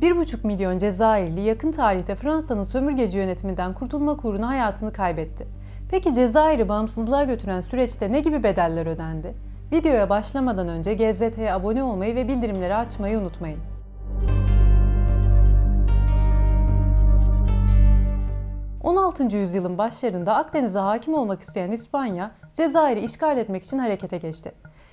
1,5 milyon Cezayirli yakın tarihte Fransa'nın sömürgeci yönetiminden kurtulmak uğruna hayatını kaybetti. Peki Cezayir'i bağımsızlığa götüren süreçte ne gibi bedeller ödendi? Videoya başlamadan önce GZT'ye abone olmayı ve bildirimleri açmayı unutmayın. 16. yüzyılın başlarında Akdeniz'e hakim olmak isteyen İspanya, Cezayir'i işgal etmek için harekete geçti.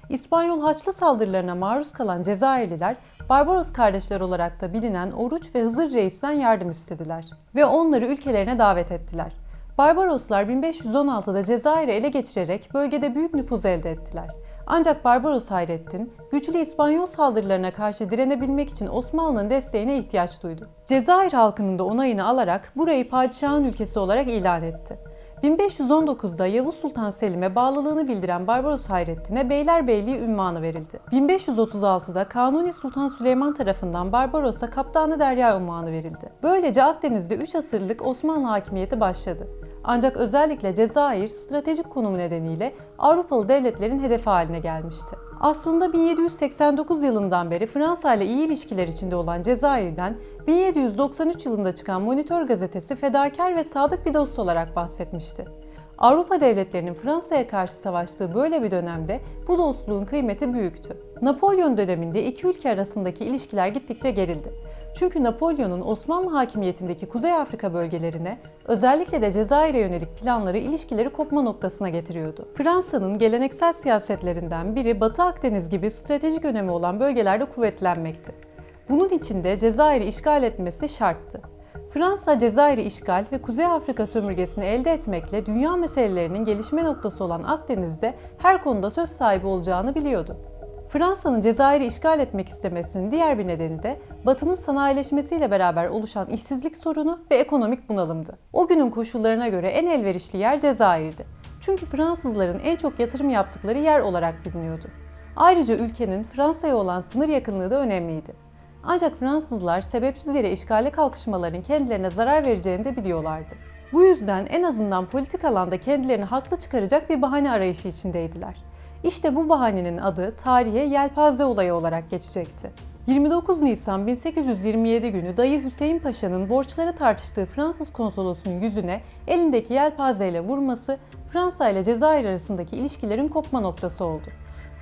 İspanyol Haçlı saldırılarına maruz kalan Cezayirliler, Barbaros kardeşler olarak da bilinen Oruç ve Hızır Reis'ten yardım istediler ve onları ülkelerine davet ettiler. Barbaroslar 1516'da Cezayir'i ele geçirerek bölgede büyük nüfuz elde ettiler. Ancak Barbaros Hayrettin, güçlü İspanyol saldırılarına karşı direnebilmek için Osmanlı'nın desteğine ihtiyaç duydu. Cezayir halkının da onayını alarak burayı padişahın ülkesi olarak ilan etti. 1519'da Yavuz Sultan Selim'e bağlılığını bildiren Barbaros Hayrettin'e Beylerbeyliği unvanı verildi. 1536'da Kanuni Sultan Süleyman tarafından Barbaros'a Kaptanı Derya unvanı verildi. Böylece Akdeniz'de 3 asırlık Osmanlı hakimiyeti başladı. Ancak özellikle Cezayir stratejik konumu nedeniyle Avrupalı devletlerin hedefi haline gelmişti. Aslında 1789 yılından beri Fransa ile iyi ilişkiler içinde olan Cezayir'den 1793 yılında çıkan Moniteur gazetesi fedakar ve sadık bir dost olarak bahsetmişti. Avrupa devletlerinin Fransa'ya karşı savaştığı böyle bir dönemde bu dostluğun kıymeti büyüktü. Napolyon döneminde iki ülke arasındaki ilişkiler gittikçe gerildi. Çünkü Napolyon'un Osmanlı hakimiyetindeki Kuzey Afrika bölgelerine, özellikle de Cezayir'e yönelik planları ilişkileri kopma noktasına getiriyordu. Fransa'nın geleneksel siyasetlerinden biri Batı Akdeniz gibi stratejik önemi olan bölgelerde kuvvetlenmekti. Bunun için de Cezayir'i işgal etmesi şarttı. Fransa, Cezayir'i işgal ve Kuzey Afrika sömürgesini elde etmekle dünya meselelerinin gelişme noktası olan Akdeniz'de her konuda söz sahibi olacağını biliyordu. Fransa'nın Cezayir'i işgal etmek istemesinin diğer bir nedeni de Batı'nın sanayileşmesiyle beraber oluşan işsizlik sorunu ve ekonomik bunalımdı. O günün koşullarına göre en elverişli yer Cezayir'di. Çünkü Fransızların en çok yatırım yaptıkları yer olarak biliniyordu. Ayrıca ülkenin Fransa'ya olan sınır yakınlığı da önemliydi. Ancak Fransızlar sebepsiz yere işgale kalkışmaların kendilerine zarar vereceğini de biliyorlardı. Bu yüzden en azından politik alanda kendilerini haklı çıkaracak bir bahane arayışı içindeydiler. İşte bu bahanenin adı tarihe Yelpaze Olayı olarak geçecekti. 29 Nisan 1827 günü Dayı Hüseyin Paşa'nın borçları tartıştığı Fransız konsolosunun yüzüne elindeki yelpazeyle vurması Fransa ile Cezayir arasındaki ilişkilerin kopma noktası oldu.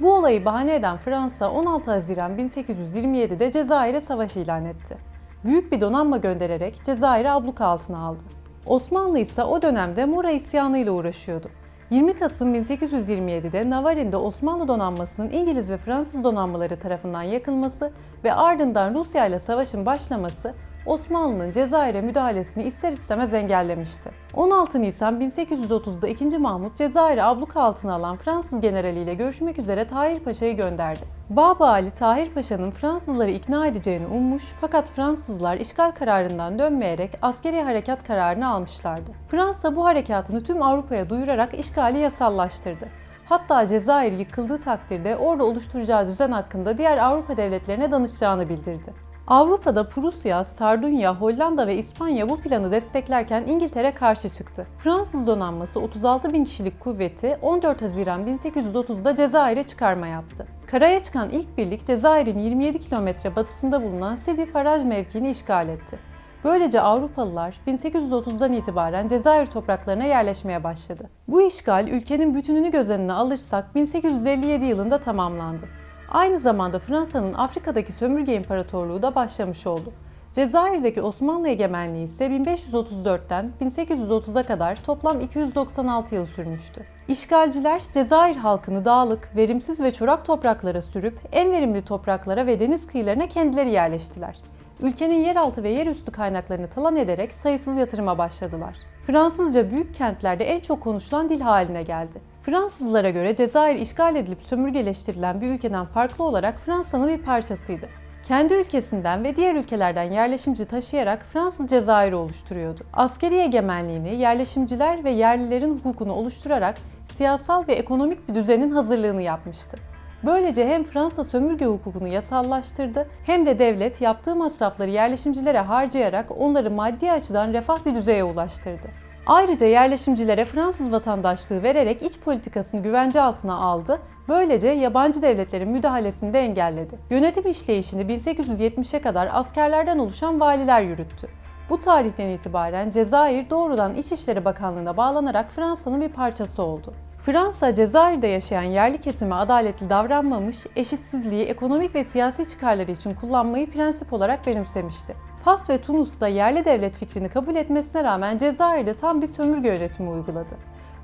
Bu olayı bahane eden Fransa 16 Haziran 1827'de Cezayir'e savaş ilan etti. Büyük bir donanma göndererek Cezayir'i abluka altına aldı. Osmanlı ise o dönemde Mora isyanı ile uğraşıyordu. 20 Kasım 1827'de Navarin'de Osmanlı donanmasının İngiliz ve Fransız donanmaları tarafından yakılması ve ardından Rusya ile savaşın başlaması Osmanlı'nın Cezayir'e müdahalesini ister istemez engellemişti. 16 Nisan 1830'da 2. Mahmut Cezayir'i abluka altına alan Fransız generaliyle görüşmek üzere Tahir Paşa'yı gönderdi. Baba Ali Tahir Paşa'nın Fransızları ikna edeceğini ummuş fakat Fransızlar işgal kararından dönmeyerek askeri harekat kararını almışlardı. Fransa bu harekatını tüm Avrupa'ya duyurarak işgali yasallaştırdı. Hatta Cezayir yıkıldığı takdirde orada oluşturacağı düzen hakkında diğer Avrupa devletlerine danışacağını bildirdi. Avrupa'da Prusya, Sardunya, Hollanda ve İspanya bu planı desteklerken İngiltere karşı çıktı. Fransız donanması 36.000 kişilik kuvveti 14 Haziran 1830'da Cezayir'e çıkarma yaptı. Karaya çıkan ilk birlik Cezayir'in 27 kilometre batısında bulunan Sidi Faraj mevkiini işgal etti. Böylece Avrupalılar 1830'dan itibaren Cezayir topraklarına yerleşmeye başladı. Bu işgal ülkenin bütününü göz önüne alırsak 1857 yılında tamamlandı. Aynı zamanda Fransa'nın Afrika'daki sömürge imparatorluğu da başlamış oldu. Cezayir'deki Osmanlı egemenliği ise 1534'ten 1830'a kadar toplam 296 yıl sürmüştü. İşgalciler Cezayir halkını dağlık, verimsiz ve çorak topraklara sürüp en verimli topraklara ve deniz kıyılarına kendileri yerleştiler. Ülkenin yeraltı ve yerüstü kaynaklarını talan ederek sayısız yatırıma başladılar. Fransızca büyük kentlerde en çok konuşulan dil haline geldi. Fransızlara göre Cezayir işgal edilip sömürgeleştirilen bir ülkeden farklı olarak Fransa'nın bir parçasıydı. Kendi ülkesinden ve diğer ülkelerden yerleşimci taşıyarak Fransız Cezayir'i oluşturuyordu. Askeri egemenliğini yerleşimciler ve yerlilerin hukukunu oluşturarak siyasal ve ekonomik bir düzenin hazırlığını yapmıştı. Böylece hem Fransa sömürge hukukunu yasallaştırdı hem de devlet yaptığı masrafları yerleşimcilere harcayarak onları maddi açıdan refah bir düzeye ulaştırdı. Ayrıca yerleşimcilere Fransız vatandaşlığı vererek iç politikasını güvence altına aldı, böylece yabancı devletlerin müdahalesini de engelledi. Yönetim işleyişini 1870'e kadar askerlerden oluşan valiler yürüttü. Bu tarihten itibaren Cezayir doğrudan İçişleri Bakanlığı'na bağlanarak Fransa'nın bir parçası oldu. Fransa, Cezayir'de yaşayan yerli kesime adaletli davranmamış, eşitsizliği ekonomik ve siyasi çıkarları için kullanmayı prensip olarak benimsemişti. Fas ve Tunus'ta yerli devlet fikrini kabul etmesine rağmen Cezayir'de tam bir sömürge yönetimi uyguladı.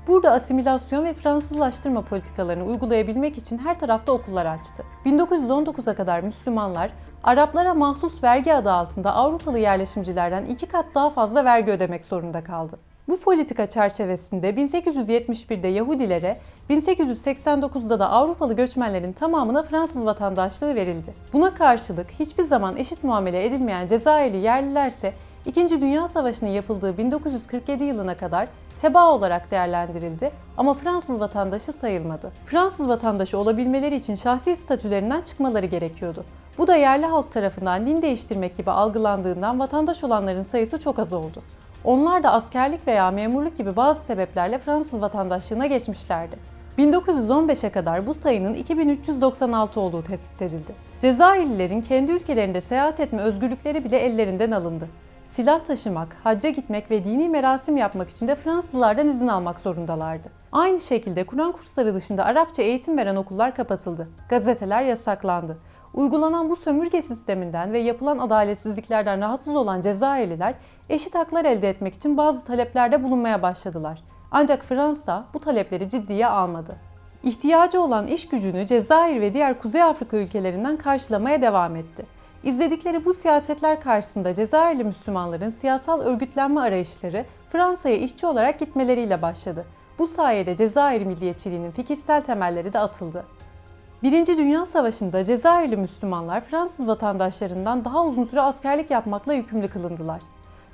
Burada asimilasyon ve Fransızlaştırma politikalarını uygulayabilmek için her tarafta okullar açtı. 1919'a kadar Müslümanlar, Araplara mahsus vergi adı altında Avrupalı yerleşimcilerden 2 kat daha fazla vergi ödemek zorunda kaldı. Bu politika çerçevesinde 1871'de Yahudilere, 1889'da da Avrupalı göçmenlerin tamamına Fransız vatandaşlığı verildi. Buna karşılık hiçbir zaman eşit muamele edilmeyen Cezayirli yerlilerse 2. Dünya Savaşı'nın yapıldığı 1947 yılına kadar tebaa olarak değerlendirildi ama Fransız vatandaşı sayılmadı. Fransız vatandaşı olabilmeleri için şahsi statülerinden çıkmaları gerekiyordu. Bu da yerli halk tarafından din değiştirmek gibi algılandığından vatandaş olanların sayısı çok az oldu. Onlar da askerlik veya memurluk gibi bazı sebeplerle Fransız vatandaşlığına geçmişlerdi. 1915'e kadar bu sayının 2396 olduğu tespit edildi. Cezayirlilerin kendi ülkelerinde seyahat etme özgürlükleri bile ellerinden alındı. Silah taşımak, hacca gitmek ve dini merasim yapmak için de Fransızlardan izin almak zorundalardı. Aynı şekilde Kur'an kursları dışında Arapça eğitim veren okullar kapatıldı. Gazeteler yasaklandı. Uygulanan bu sömürge sisteminden ve yapılan adaletsizliklerden rahatsız olan Cezayirliler eşit haklar elde etmek için bazı taleplerde bulunmaya başladılar. Ancak Fransa bu talepleri ciddiye almadı. İhtiyacı olan iş gücünü Cezayir ve diğer Kuzey Afrika ülkelerinden karşılamaya devam etti. İzledikleri bu siyasetler karşısında Cezayirli Müslümanların siyasal örgütlenme arayışları Fransa'ya işçi olarak gitmeleriyle başladı. Bu sayede Cezayir milliyetçiliğinin fikirsel temelleri de atıldı. Birinci Dünya Savaşı'nda Cezayirli Müslümanlar Fransız vatandaşlarından daha uzun süre askerlik yapmakla yükümlü kılındılar.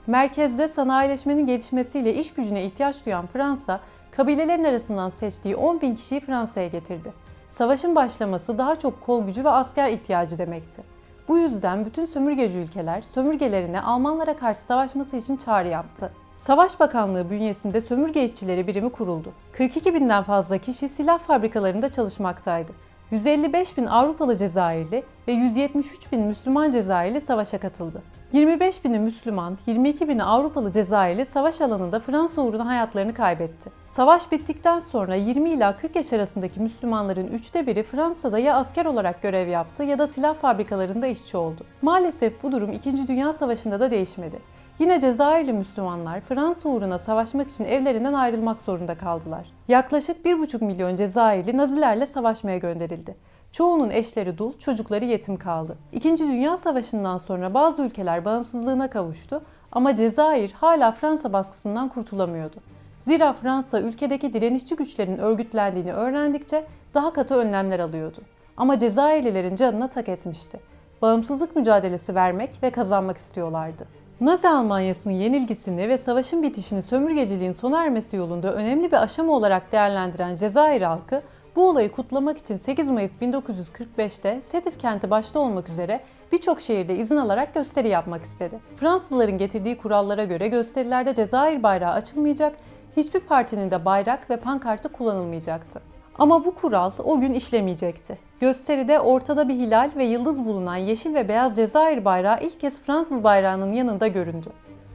Merkezde sanayileşmenin gelişmesiyle iş gücüne ihtiyaç duyan Fransa, kabilelerin arasından seçtiği 10.000 kişiyi Fransa'ya getirdi. Savaşın başlaması daha çok kol gücü ve asker ihtiyacı demekti. Bu yüzden bütün sömürgeci ülkeler sömürgelerine Almanlara karşı savaşması için çağrı yaptı. Savaş Bakanlığı bünyesinde sömürge işçileri birimi kuruldu. 42 binden fazla kişi silah fabrikalarında çalışmaktaydı. 155 bin Avrupalı Cezayirli ve 173 bin Müslüman Cezayirli savaşa katıldı. 25 bini Müslüman, 22 bini Avrupalı Cezayirli savaş alanında Fransa uğruna hayatlarını kaybetti. Savaş bittikten sonra 20 ila 40 yaş arasındaki Müslümanların 1/3'ü Fransa'da ya asker olarak görev yaptı ya da silah fabrikalarında işçi oldu. Maalesef bu durum 2. Dünya Savaşı'nda da değişmedi. Yine Cezayirli Müslümanlar Fransa uğruna savaşmak için evlerinden ayrılmak zorunda kaldılar. Yaklaşık 1,5 milyon Cezayirli Nazilerle savaşmaya gönderildi. Çoğunun eşleri dul, çocukları yetim kaldı. 2. Dünya Savaşı'ndan sonra bazı ülkeler bağımsızlığına kavuştu ama Cezayir hala Fransa baskısından kurtulamıyordu. Zira Fransa ülkedeki direnişçi güçlerin örgütlendiğini öğrendikçe daha katı önlemler alıyordu. Ama Cezayirlilerin canına tak etmişti. Bağımsızlık mücadelesi vermek ve kazanmak istiyorlardı. Nazi Almanyası'nın yenilgisini ve savaşın bitişini sömürgeciliğin sona ermesi yolunda önemli bir aşama olarak değerlendiren Cezayir halkı, bu olayı kutlamak için 8 Mayıs 1945'te Setif kenti başta olmak üzere birçok şehirde izin alarak gösteri yapmak istedi. Fransızların getirdiği kurallara göre gösterilerde Cezayir bayrağı açılmayacak, hiçbir partinin de bayrak ve pankartı kullanılmayacaktı. Ama bu kural o gün işlemeyecekti. Gösteride ortada bir hilal ve yıldız bulunan yeşil ve beyaz Cezayir bayrağı ilk kez Fransız bayrağının yanında göründü.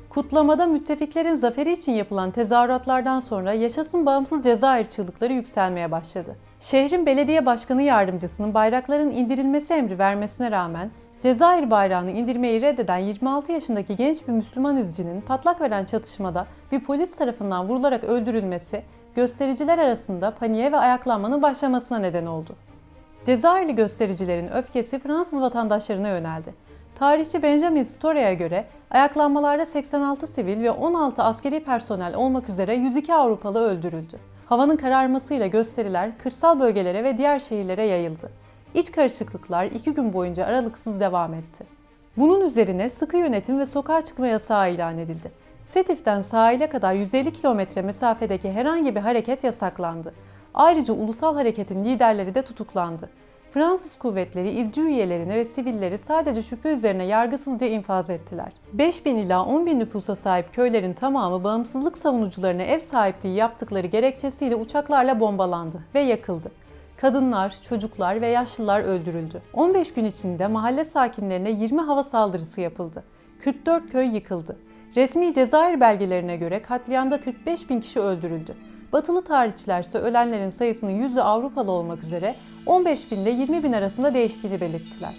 Kutlamada müttefiklerin zaferi için yapılan tezahüratlardan sonra yaşasın bağımsız Cezayir çığlıkları yükselmeye başladı. Şehrin belediye başkanı yardımcısının bayrakların indirilmesi emri vermesine rağmen Cezayir bayrağını indirmeyi reddeden 26 yaşındaki genç bir Müslüman izcinin patlak veren çatışmada bir polis tarafından vurularak öldürülmesi göstericiler arasında paniğe ve ayaklanmanın başlamasına neden oldu. Cezayirli göstericilerin öfkesi Fransız vatandaşlarına yöneldi. Tarihçi Benjamin Store'ya göre ayaklanmalarda 86 sivil ve 16 askeri personel olmak üzere 102 Avrupalı öldürüldü. Havanın kararmasıyla gösteriler kırsal bölgelere ve diğer şehirlere yayıldı. İç karışıklıklar 2 gün boyunca aralıksız devam etti. Bunun üzerine sıkı yönetim ve sokağa çıkma yasağı ilan edildi. Setif'ten sahile kadar 150 kilometre mesafedeki herhangi bir hareket yasaklandı. Ayrıca ulusal hareketin liderleri de tutuklandı. Fransız kuvvetleri izci üyelerini ve sivilleri sadece şüphe üzerine yargısızca infaz ettiler. 5.000 ila 10.000 nüfusa sahip köylerin tamamı bağımsızlık savunucularına ev sahipliği yaptıkları gerekçesiyle uçaklarla bombalandı ve yakıldı. Kadınlar, çocuklar ve yaşlılar öldürüldü. 15 gün içinde mahalle sakinlerine 20 hava saldırısı yapıldı. 44 köy yıkıldı. Resmi Cezayir belgelerine göre katliamda 45.000 kişi öldürüldü. Batılı tarihçiler ise ölenlerin sayısının yüzü Avrupalı olmak üzere 15.000 ile 20.000 arasında değiştiğini belirttiler.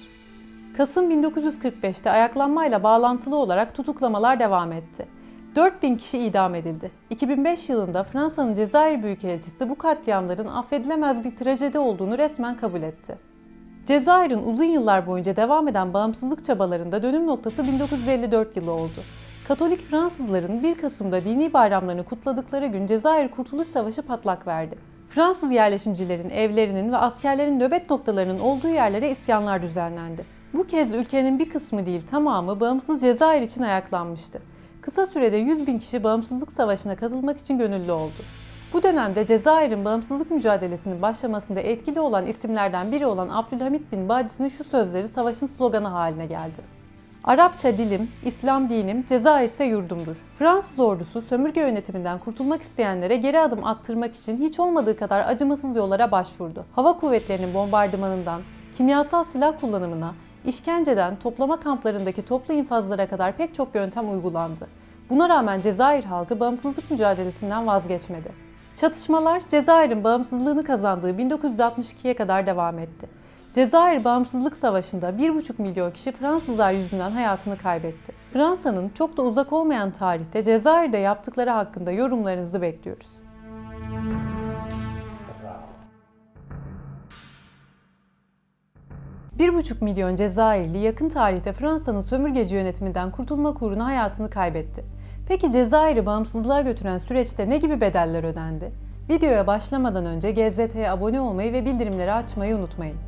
Kasım 1945'te ayaklanmayla bağlantılı olarak tutuklamalar devam etti. 4.000 kişi idam edildi. 2005 yılında Fransa'nın Cezayir Büyükelçisi bu katliamların affedilemez bir trajedi olduğunu resmen kabul etti. Cezayir'in uzun yıllar boyunca devam eden bağımsızlık çabalarında dönüm noktası 1954 yılı oldu. Katolik Fransızların 1 Kasım'da dini bayramlarını kutladıkları gün Cezayir Kurtuluş Savaşı patlak verdi. Fransız yerleşimcilerin, evlerinin ve askerlerin nöbet noktalarının olduğu yerlere isyanlar düzenlendi. Bu kez ülkenin bir kısmı değil tamamı bağımsız Cezayir için ayaklanmıştı. Kısa sürede 100.000 kişi bağımsızlık savaşına katılmak için gönüllü oldu. Bu dönemde Cezayir'in bağımsızlık mücadelesinin başlamasında etkili olan isimlerden biri olan Abdülhamit bin Badis'in şu sözleri savaşın sloganı haline geldi. Arapça dilim, İslam dinim, Cezayir ise yurdumdur. Fransız ordusu sömürge yönetiminden kurtulmak isteyenlere geri adım attırmak için hiç olmadığı kadar acımasız yollara başvurdu. Hava kuvvetlerinin bombardımanından, kimyasal silah kullanımına, işkenceden toplama kamplarındaki toplu infazlara kadar pek çok yöntem uygulandı. Buna rağmen Cezayir halkı bağımsızlık mücadelesinden vazgeçmedi. Çatışmalar Cezayir'in bağımsızlığını kazandığı 1962'ye kadar devam etti. Cezayir Bağımsızlık Savaşı'nda 1,5 milyon kişi Fransızlar yüzünden hayatını kaybetti. Fransa'nın çok da uzak olmayan tarihte Cezayir'de yaptıkları hakkında yorumlarınızı bekliyoruz. ...1,5 milyon Cezayirli yakın tarihte Fransa'nın sömürgeci yönetiminden kurtulmak uğruna hayatını kaybetti. Peki Cezayir'i bağımsızlığa götüren süreçte ne gibi bedeller ödendi? Videoya başlamadan önce GZT'ye abone olmayı ve bildirimleri açmayı unutmayın.